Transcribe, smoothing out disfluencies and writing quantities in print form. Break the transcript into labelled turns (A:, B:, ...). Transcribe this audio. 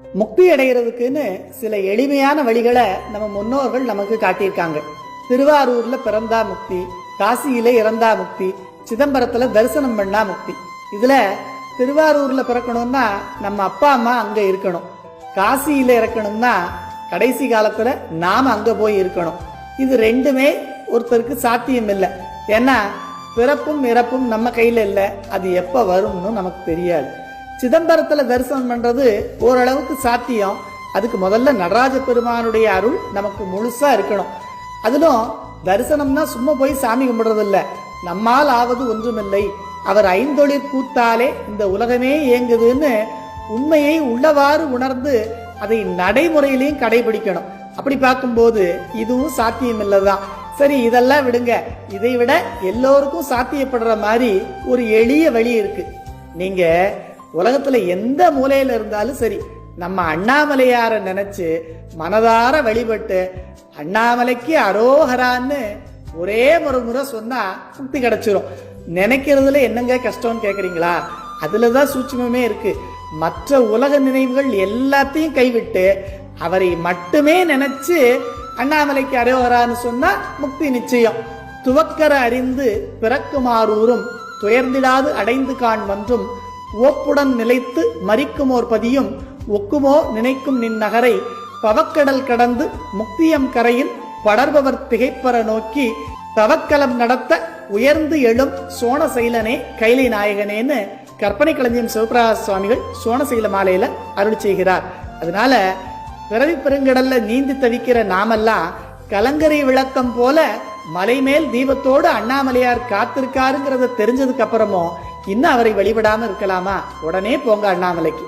A: முக்தி அடைகிறதுக்குன்னு சில எளிமையான வழிகளை நம்ம முன்னோர்கள் நமக்கு காட்டியிருக்காங்க. திருவாரூர்ல பிறந்தா முக்தி, காசியில இறந்தா முக்தி, சிதம்பரத்துல தரிசனம் பண்ணா முக்தி. இதுல திருவாரூர்ல பிறக்கணும்னா நம்ம அப்பா அம்மா அங்க இருக்கணும், காசியில இறக்கணும்னா கடைசி காலத்துல நாம அங்க போய் இருக்கணும். இது ரெண்டுமே ஒருத்தருக்கு சாத்தியம் இல்லை. ஏன்னா பிறப்பும் இறப்பும் நம்ம கையில இல்லை, அது எப்ப வரும்னு நமக்கு தெரியாது. சிதம்பரத்துல தரிசனம் பண்றது ஓரளவுக்கு சாத்தியம். அதுக்கு முதல்ல நடராஜ பெருமானுடைய அருள் நமக்கு முழுசா இருக்கணும். அதிலும் தரிசனம்னா சும்மா போய் சாமி கும்பிடுறது இல்லை, நம்மால் ஆவது ஒன்றுமில்லை, அவர் ஐந்தொழிற் கூத்தாலே இந்த உலகமே இயங்குதுன்னு உண்மையை உள்ளவாறு உணர்ந்து அதை நடைமுறையிலையும் கடைபிடிக்கணும். அப்படி பார்க்கும்போது இதுவும் சாத்தியம் இல்லைதான். சரி, இதெல்லாம் விடுங்க. இதை விட எல்லோருக்கும் சாத்தியப்படுற மாதிரி ஒரு எளிய வழி இருக்கு. நீங்க உலகத்துல எந்த மூலையில இருந்தாலும் சரி, நம்ம அண்ணாமலையார நினைச்சு மனதார வழிபட்டு அண்ணாமலைக்கு அரோகரான்னு ஒரே ஒரு முறை சொன்னா முக்தி கிடைச்சிரும். நினைக்கிறதுல என்னங்க கஷ்டம்னு கேக்குறீங்களா? அதுலதான் சூட்சுமமே இருக்கு. மற்ற உலக நினைவுகள் எல்லாத்தையும் கைவிட்டு அவரை மட்டுமே நினைச்சு அண்ணாமலைக்கு அரோகரான்னு சொன்னா முக்தி நிச்சயம். துவக்கர அறிந்து பிறக்குமாறூரும் துயர்ந்திடாது அடைந்து காண் மன்றும் ஓப்புடன் நிலைத்து மறிக்குமோர் பதியும் ஒக்குமோ நினைக்கும் நின் நகரை பவக்கடல் கடந்து முக்தியம் கரையில் படர்பவர் திகைப்பற நோக்கி தவக்கலம் நடத்த உயர்ந்து எழும் சோணசைலனே கைலை நாயகனேன்னு கற்பனை களஞ்சியம் சிவபிரகாச சுவாமிகள் சோணசைல மாலையில அருள் செய்கிறார். அதனால பிறவி பெருங்கடல்ல நீந்தி தவிக்கிற நாமெல்லாம் கலங்கரை விளக்கம் போல மலை மேல் தீபத்தோடு அண்ணாமலையார் காத்திருக்காருங்கிறத தெரிஞ்சதுக்கு அப்புறமும் இன்னும் அவரை வழிபடாம இருக்கலாமா? உடனே போங்க அண்ணாமலைக்கு.